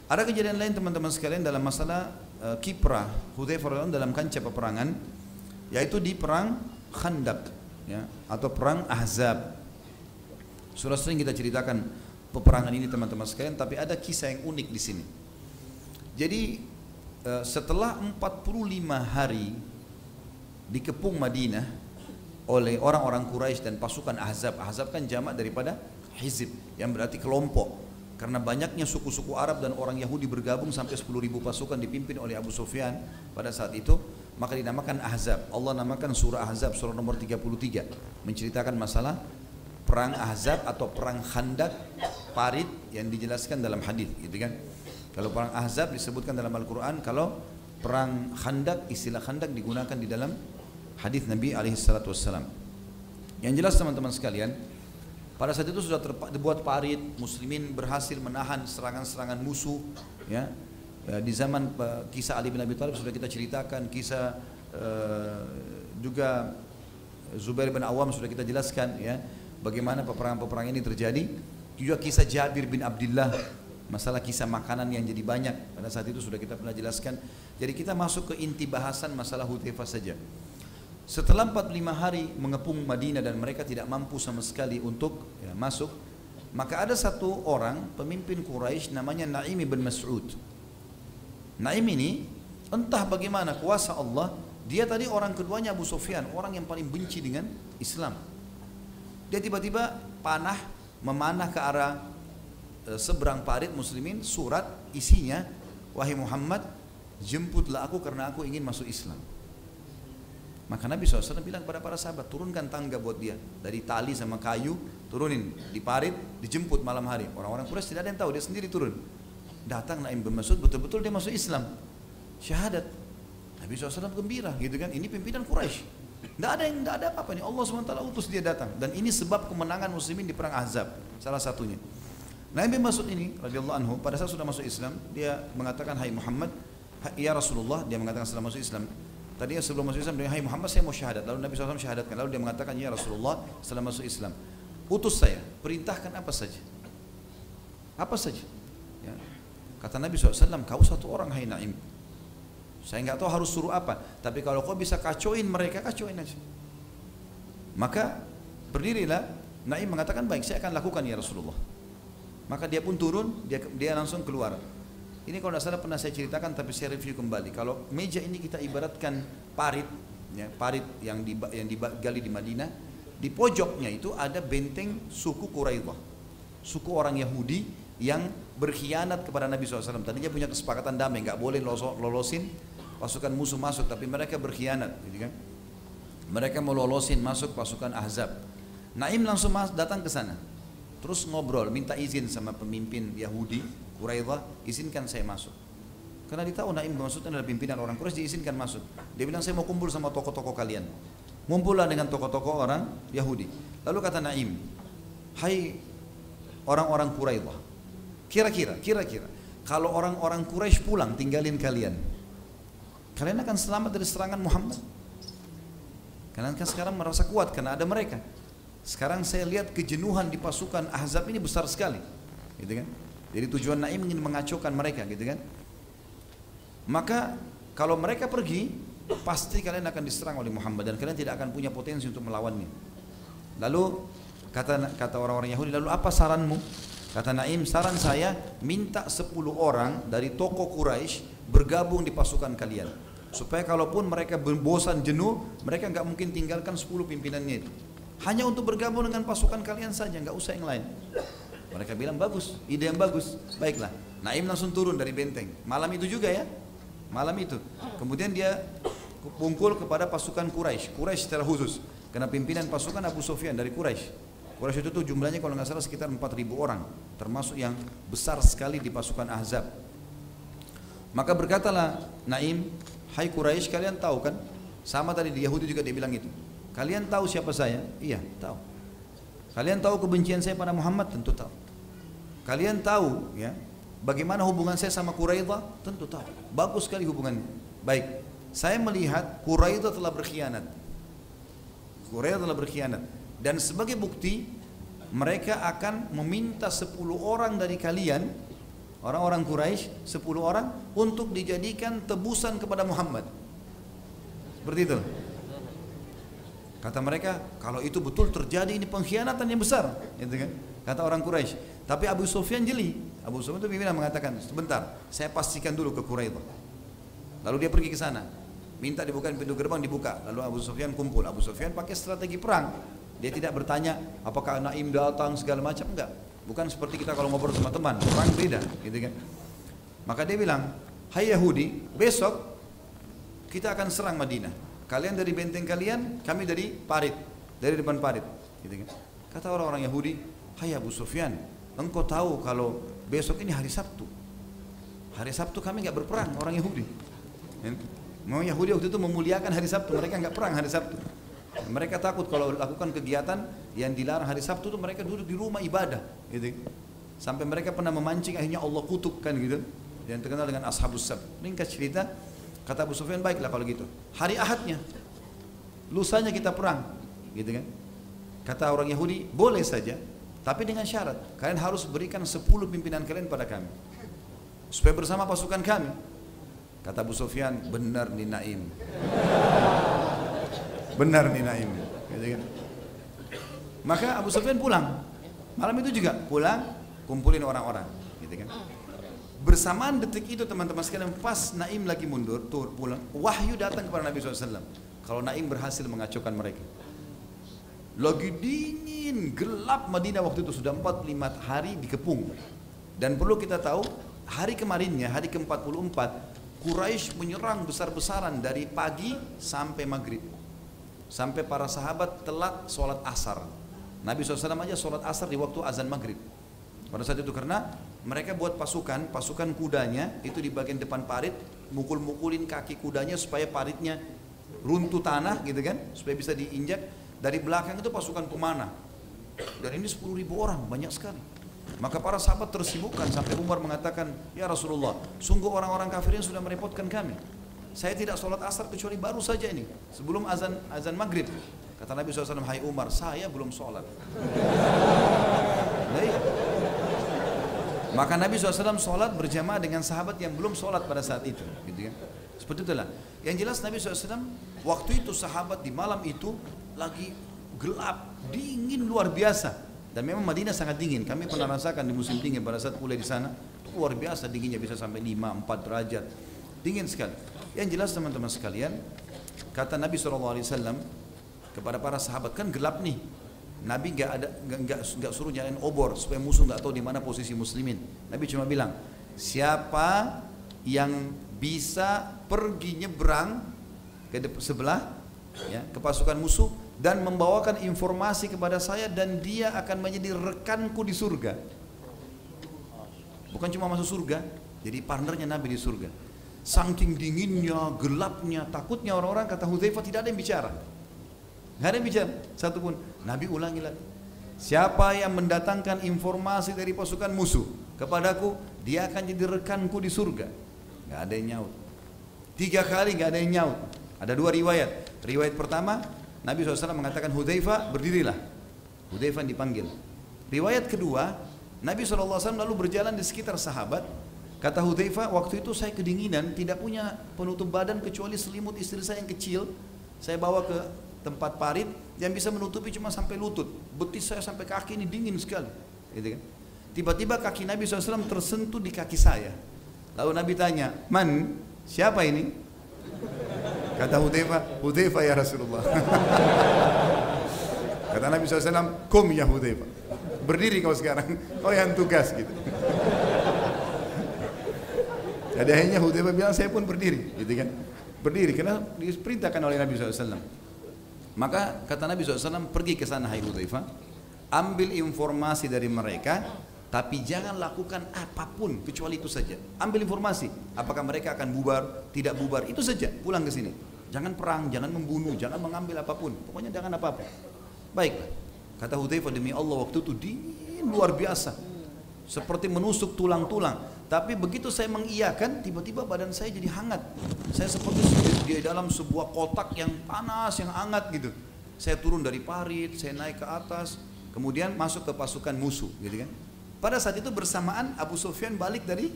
Ada kejadian lain teman-teman sekalian dalam masalah kiprah Hudzaifah radhiyallahu anhu dalam kancah peperangan, yaitu di perang Khandaq, ya, atau perang Ahzab. Sudah sering kita ceritakan peperangan ini teman-teman sekalian, tapi ada kisah yang unik di sini. Jadi setelah 45 hari dikepung Madinah oleh orang-orang Quraisy dan pasukan Ahzab. Ahzab kan jamak daripada hizib, yang berarti kelompok. Karena banyaknya suku-suku Arab dan orang Yahudi bergabung sampai 10.000 pasukan dipimpin oleh Abu Sufyan pada saat itu, maka dinamakan Ahzab. Allah namakan surah Ahzab, surah nomor 33, menceritakan masalah perang Ahzab atau perang Khandaq, parit yang dijelaskan dalam hadis, gitu kan. Kalau perang Ahzab disebutkan dalam Al-Quran, kalau perang Khandaq, istilah Khandaq digunakan di dalam hadis Nabi alaihissalatu wassalam. Yang jelas teman-teman sekalian, pada saat itu sudah dibuat parit, muslimin berhasil menahan serangan-serangan musuh, ya. Di zaman kisah Ali bin Abi Thalib sudah kita ceritakan, kisah juga Zubair bin Awam sudah kita jelaskan, ya, bagaimana peperangan-peperangan ini terjadi. Juga kisah Jabir bin Abdullah, masalah kisah makanan yang jadi banyak, pada saat itu sudah kita pernah jelaskan. Jadi kita masuk ke inti bahasan masalah Hudzaifah saja. Setelah 45 hari mengepung Madinah dan mereka tidak mampu sama sekali untuk, ya, masuk, maka ada satu orang pemimpin Quraisy namanya Naim bin Mas'ud. Naim ini entah bagaimana kuasa Allah, dia tadi orang keduanya Abu Sufyan, orang yang paling benci dengan Islam. Dia tiba-tiba memanah ke arah seberang parit muslimin, surat isinya, wahai Muhammad, jemputlah aku karena aku ingin masuk Islam. Maka Nabi SAW bilang kepada para sahabat, turunkan tangga buat dia, dari tali sama kayu, turunin di parit, dijemput malam hari. Orang-orang Quraisy tidak ada yang tahu, dia sendiri turun. Datang Naim bin Mas'ud, betul-betul dia masuk Islam, syahadat. Nabi SAW gembira, gitu kan. Ini pimpinan Quraisy, tidak ada apa-apa nih. Allah SWT utus dia datang, dan ini sebab kemenangan muslimin di perang Ahzab, salah satunya. Naim bin Mas'ud ini radhiyallahu anhu pada saat sudah masuk Islam, dia mengatakan, hai Muhammad, ya Rasulullah, dia mengatakan setelah masuk Islam. Tadinya sebelum masuk Islam dia, hai Muhammad, saya mau syahadat. Lalu Nabi SAW syahadatkan. Lalu dia mengatakan, ya Rasulullah, setelah masuk Islam, utus saya, perintahkan apa saja. Apa saja, ya. Kata Nabi SAW, kau satu orang, hai Naim, saya nggak tahu harus suruh apa, tapi kalau kau bisa kacauin mereka, kacauin aja. Maka berdirilah. Naim mengatakan, baik, saya akan lakukan ya Rasulullah. Maka dia pun turun, dia langsung keluar. Ini kalau tidak salah pernah saya ceritakan, tapi saya review kembali. Kalau meja ini kita ibaratkan parit, ya, parit yang digali di Madinah, di pojoknya itu ada benteng suku Quraidah, suku orang Yahudi yang berkhianat kepada Nabi SAW. Tadinya punya kesepakatan damai, nggak boleh lolosin pasukan musuh masuk, tapi mereka berkhianat, gitu kan? Mereka mau lolosin masuk pasukan Ahzab. Naim langsung datang ke sana, terus ngobrol, minta izin sama pemimpin Yahudi Quraidah, izinkan saya masuk. Karena dia tahu Naim maksudnya adalah pimpinan orang Quraisy, diizinkan masuk. Dia bilang, saya mau kumpul sama tokoh-tokoh kalian. Ngumpullah dengan tokoh-tokoh orang Yahudi. Lalu kata Naim, hai orang-orang Quraidah, kira-kira kalau orang-orang Quraisy pulang tinggalin kalian, kalian akan selamat dari serangan Muhammad? Kalian kan sekarang merasa kuat karena ada mereka. Sekarang saya lihat kejenuhan di pasukan Ahzab ini besar sekali, gitu kan? Jadi tujuan Naim ingin mengacaukan mereka, gitu kan? Maka kalau mereka pergi, pasti kalian akan diserang oleh Muhammad dan kalian tidak akan punya potensi untuk melawannya. Lalu kata orang-orang Yahudi, lalu apa saranmu? Kata Naim, saran saya minta 10 orang dari tokoh Quraisy bergabung di pasukan kalian, supaya kalaupun mereka bosan jenuh, mereka nggak mungkin tinggalkan 10 pimpinannya itu. Hanya untuk bergabung dengan pasukan kalian saja, nggak usah yang lain. Mereka bilang, bagus, ide yang bagus, baiklah. Naim langsung turun dari benteng, malam itu juga, ya, malam itu. Kemudian dia pungkul kepada pasukan Quraisy secara khusus, karena pimpinan pasukan Abu Sufyan dari Quraisy. Quraisy itu tuh jumlahnya kalau nggak salah sekitar 4.000 orang, termasuk yang besar sekali di pasukan Ahzab. Maka berkatalah Naim, hai Quraisy, kalian tahu kan, sama tadi di Yahudi juga dia bilang itu, kalian tahu siapa saya? Iya, tahu. Kalian tahu kebencian saya pada Muhammad? Tentu tahu. Kalian tahu, ya, bagaimana hubungan saya sama Quraidah? Tentu tahu. Bagus sekali hubungannya. Baik, saya melihat Quraidah telah berkhianat. Quraidah telah berkhianat. Dan sebagai bukti, mereka akan meminta 10 orang dari kalian orang-orang Quraisy 10 orang untuk dijadikan tebusan kepada Muhammad. Seperti itu. Kata mereka, kalau itu betul terjadi ini pengkhianatan yang besar, gitu kan? Kata orang Quraisy. Tapi Abu Sufyan jeli. Abu Sufyan itu pimpinan mengatakan, sebentar, saya pastikan dulu ke Quraidah. Lalu dia pergi ke sana, minta dibukain pintu gerbang, dibuka. Lalu Abu Sufyan kumpul. Abu Sufyan pakai strategi perang. Dia tidak bertanya apakah Naim datang segala macam, enggak. Bukan seperti kita kalau ngobrol sama teman, perang beda, gitu kan? Maka dia bilang, hai Yahudi, besok kita akan serang Madinah. Kalian dari benteng kalian, kami dari parit, dari depan parit, gitu kan? Kata orang-orang Yahudi, hai Abu Sufyan, engkau tahu kalau besok ini hari Sabtu. Hari Sabtu kami nggak berperang, orang Yahudi. Memang Yahudi waktu itu memuliakan hari Sabtu, mereka nggak perang hari Sabtu. Mereka takut kalau lakukan kegiatan yang dilarang hari Sabtu itu mereka duduk di rumah ibadah, gitu. Sampai mereka pernah memancing, akhirnya Allah kutukkan gitu. Yang terkenal dengan Ashabus Sabt. Ringkas cerita, kata Abu Sufyan, baiklah kalau gitu. Hari Ahadnya, lusanya kita perang, gitu kan? Kata orang Yahudi, boleh saja, tapi dengan syarat, kalian harus berikan 10 pimpinan kalian pada kami, supaya bersama pasukan kami. Kata Abu Sufyan, benar nih Naim. Benar nih Naim, gitu kan? Maka Abu Sufyan pulang. Malam itu juga pulang, kumpulin orang-orang, gitu kan? Bersamaan detik itu teman-teman sekalian, pas Naim lagi mundur, pulang, wahyu datang kepada Nabi SAW. Kalau Naim berhasil mengacaukan mereka. Lagi dingin, gelap Madinah waktu itu, sudah 45 hari dikepung. Dan perlu kita tahu, hari kemarinnya, hari ke-44, Quraisy menyerang besar-besaran dari pagi sampai maghrib. Sampai para sahabat telat sholat asar. Nabi SAW aja sholat asar di waktu azan maghrib. Pada saat itu karena mereka buat pasukan kudanya itu di bagian depan parit, mukul-mukulin kaki kudanya supaya paritnya runtuh tanah, gitu kan, supaya bisa diinjak. Dari belakang itu pasukan pemanah. Dan ini 10.000 orang, banyak sekali. Maka para sahabat tersibukkan sampai Umar mengatakan, ya Rasulullah, sungguh orang-orang kafir ini sudah merepotkan kami. Saya tidak sholat asar kecuali baru saja ini, sebelum azan maghrib. Kata Nabi SAW, hai Umar, saya belum sholat. Maka Nabi SAW sholat berjamaah dengan sahabat yang belum sholat pada saat itu, gitu kan? Seperti itulah. Yang jelas Nabi SAW waktu itu sahabat di malam itu lagi gelap, dingin luar biasa. Dan memang Madinah sangat dingin. Kami pernah rasakan di musim dingin pada saat kuliah di sana, itu luar biasa dinginnya, bisa sampai 5-4 derajat, dingin sekali. Yang jelas teman-teman sekalian, kata Nabi SAW kepada para sahabat, kan gelap nih. Nabi nggak suruh nyalain obor supaya musuh nggak tahu di mana posisi muslimin. Nabi cuma bilang, siapa yang bisa pergi nyebrang ke sebelah, ya, ke pasukan musuh dan membawakan informasi kepada saya, dan dia akan menjadi rekanku di surga. Bukan cuma masuk surga, jadi partnernya Nabi di surga. Saking dinginnya, gelapnya, takutnya orang-orang, kata Hudzaifah, tidak ada yang bicara. Nggak ada yang bicara, satu pun. Nabi ulangi lagi. Siapa yang mendatangkan informasi dari pasukan musuh kepadaku, dia akan jadi rekanku di surga. Nggak ada yang nyaut. 3 kali nggak ada yang nyaut. Ada 2 riwayat. Riwayat pertama, Nabi SAW mengatakan, Hudzaifah berdirilah. Hudzaifah dipanggil. Riwayat kedua, Nabi SAW lalu berjalan di sekitar sahabat. Kata Hudzaifah, waktu itu saya kedinginan, tidak punya penutup badan kecuali selimut istri saya yang kecil. Saya bawa ke tempat parit yang bisa menutupi cuma sampai lutut. Betis saya sampai kaki ini dingin sekali, gitu kan? Tiba-tiba kaki Nabi SAW tersentuh di kaki saya. Lalu Nabi tanya, man, siapa ini? Kata Hudzaifah, Hudzaifah ya Rasulullah. Kata Nabi SAW, kum ya Hudzaifah, berdiri kau sekarang, kau yang tugas, gitu. Jadi akhirnya Hudzaifah bilang, saya pun berdiri, gitu kan? Berdiri karena diperintahkan oleh Nabi SAW. Maka kata Nabi SAW, pergi ke sana hai Hudzaifah, ambil informasi dari mereka, tapi jangan lakukan apapun kecuali itu saja. Ambil informasi, apakah mereka akan bubar, tidak bubar, itu saja. Pulang ke sini. Jangan perang, jangan membunuh, jangan mengambil apapun. Pokoknya jangan apa-apa. Baiklah. Kata Hudzaifah, demi Allah waktu itu dingin luar biasa, seperti menusuk tulang-tulang. Tapi begitu saya mengiyakan, tiba-tiba badan saya jadi hangat. Saya seperti di dalam sebuah kotak yang panas, yang hangat gitu. Saya turun dari parit, saya naik ke atas, kemudian masuk ke pasukan musuh, gitu kan? Pada saat itu bersamaan Abu Sufyan balik dari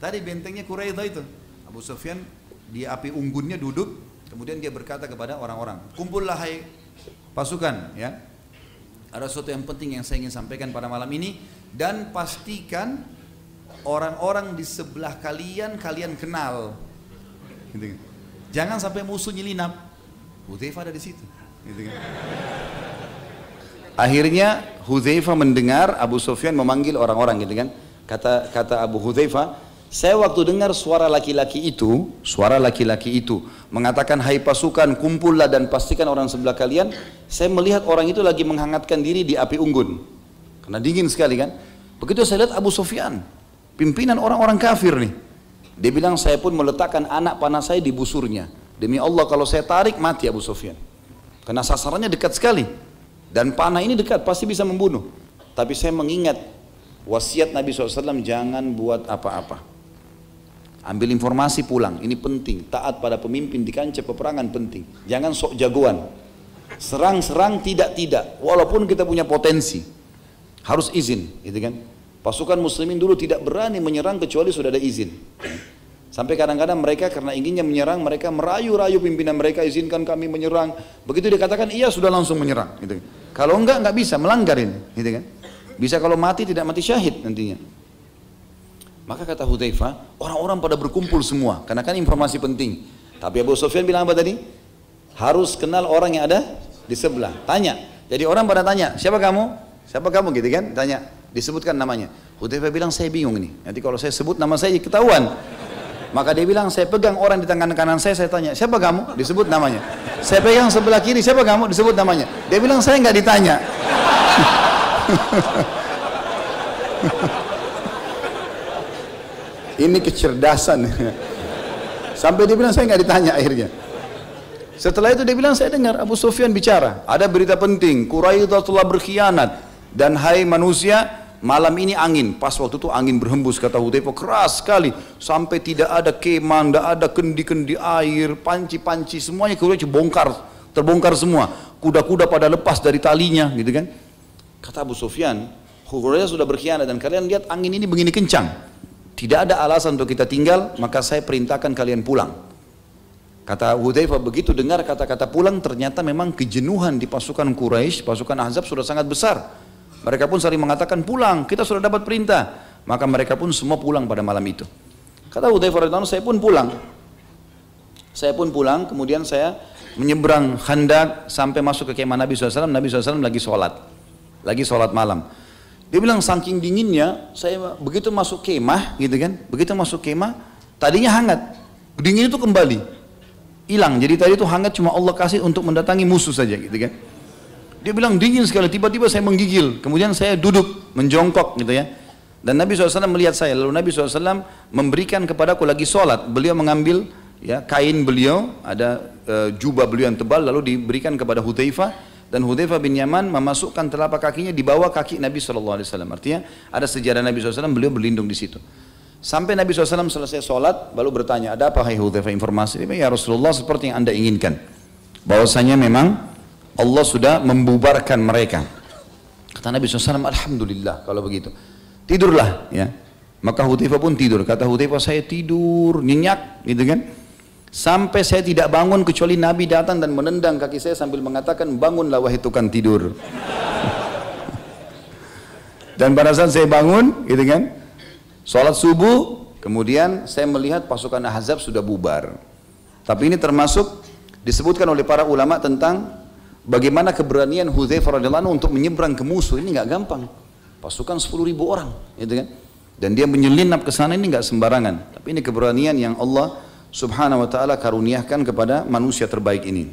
tadi bentengnya Quraidah itu. Abu Sufyan di api unggunnya duduk, kemudian dia berkata kepada orang-orang, kumpullah hai pasukan, ya. Ada sesuatu yang penting yang saya ingin sampaikan pada malam ini, dan pastikan orang-orang di sebelah kalian kenal. Gitu. Jangan sampai musuh nyelinap. Hudzaifah ada di situ. Gitu kan. Akhirnya Hudzaifah mendengar Abu Sufyan memanggil orang-orang, gitu kan. Kata Abu Hudzaifah, saya waktu dengar suara laki-laki itu mengatakan, hai pasukan, kumpullah dan pastikan orang sebelah kalian. Saya melihat orang itu lagi menghangatkan diri di api unggun, karena dingin sekali kan. Begitu saya lihat Abu Sufyan, pimpinan orang-orang kafir nih, dia bilang, saya pun meletakkan anak panah saya di busurnya. Demi Allah kalau saya tarik mati Abu Sufyan, karena sasarannya dekat sekali dan panah ini dekat, pasti bisa membunuh. Tapi saya mengingat wasiat Nabi SAW, jangan buat apa-apa. Ambil informasi pulang, ini penting. Taat pada pemimpin di kancah peperangan penting. Jangan sok jagoan. Serang-serang tidak. Walaupun kita punya potensi, harus izin, gitu kan? Pasukan muslimin dulu tidak berani menyerang kecuali sudah ada izin. Sampai kadang-kadang mereka karena inginnya menyerang, mereka merayu-rayu pimpinan mereka, izinkan kami menyerang. Begitu dikatakan iya, sudah langsung menyerang, gitu. Kalau enggak bisa, melanggar ini, gitu kan? Bisa kalau mati tidak mati syahid nantinya. Maka kata Hudzaifah, orang-orang pada berkumpul semua, karena kan informasi penting. Tapi Abu Sufyan bilang apa tadi? Harus kenal orang yang ada di sebelah. Tanya. Jadi orang pada tanya, siapa kamu? Siapa kamu, gitu kan? Tanya, disebutkan namanya. Hudzaifah bilang, saya bingung nih. Nanti kalau saya sebut nama saya ketahuan. Maka dia bilang, saya pegang orang di tangan kanan saya tanya, siapa kamu? Disebut namanya. Saya pegang sebelah kiri, siapa kamu? Disebut namanya. Dia bilang, saya nggak ditanya. Ini kecerdasan. Sampai dia bilang, saya nggak ditanya akhirnya. Setelah itu dia bilang, saya dengar Abu Sufyan bicara, ada berita penting, Quraidah telah berkhianat, dan hai manusia, malam ini angin. Pas waktu itu angin berhembus, kata Hudzaifah, keras sekali, sampai tidak ada kemah, tidak ada kendi-kendi air, panci-panci, semuanya Quraisy terbongkar semua. Kuda-kuda pada lepas dari talinya, gitu kan. Kata Abu Sufyan, Quraisy sudah berkhianat dan kalian lihat angin ini begini kencang. Tidak ada alasan untuk kita tinggal, maka saya perintahkan kalian pulang. Kata Hudzaifah, begitu dengar kata-kata pulang, ternyata memang kejenuhan di pasukan Quraisy, pasukan Ahzab sudah sangat besar. Mereka pun saling mengatakan, pulang, kita sudah dapat perintah. Maka mereka pun semua pulang pada malam itu. Kata Hudzaifah radhiyallahu anhu, saya pun pulang. Saya pun pulang, kemudian saya menyeberang Khandaq sampai masuk ke kemah Nabi SAW. Nabi SAW lagi sholat malam. Dia bilang, saking dinginnya, saya begitu masuk kemah, gitu kan, begitu masuk kemah, tadinya hangat, dingin itu kembali, hilang. Jadi tadi itu hangat cuma Allah kasih untuk mendatangi musuh saja, gitu kan. Dia bilang dingin sekali, tiba-tiba saya menggigil, kemudian saya duduk, menjongkok, gitu ya. Dan Nabi SAW melihat saya, lalu Nabi SAW memberikan kepadaku lagi sholat. Beliau mengambil ya kain beliau, ada jubah beliau yang tebal, lalu diberikan kepada Hudzaifah. Dan Hudzaifah bin Yaman memasukkan telapak kakinya di bawah kaki Nabi SAW. Artinya ada sejarah Nabi SAW, beliau berlindung di situ. Sampai Nabi SAW selesai sholat, baru bertanya, ada apa hai Hudzaifah, informasi? Dia bilang, ya Rasulullah, seperti yang anda inginkan, bahwasanya memang Allah sudah membubarkan mereka. Kata Nabi SAW, alhamdulillah kalau begitu. Tidurlah ya. Maka Hudzaifah pun tidur. Kata Hudzaifah, saya tidur nyenyak, gitu kan. Sampai saya tidak bangun kecuali Nabi datang dan menendang kaki saya sambil mengatakan, bangunlah wahai tukang tidur. Dan pada saat saya bangun, gitu kan, sholat subuh, kemudian saya melihat pasukan Ahzab sudah bubar. Tapi ini termasuk disebutkan oleh para ulama tentang bagaimana keberanian Hudzaifah radhiyallahu anhu untuk menyeberang ke musuh. Ini nggak gampang. Pasukan 10.000 orang, gitu kan. Dan dia menyelinap ke sana, ini nggak sembarangan. Tapi ini keberanian yang Allah Subhanahu wa ta'ala karuniakan kepada manusia terbaik ini.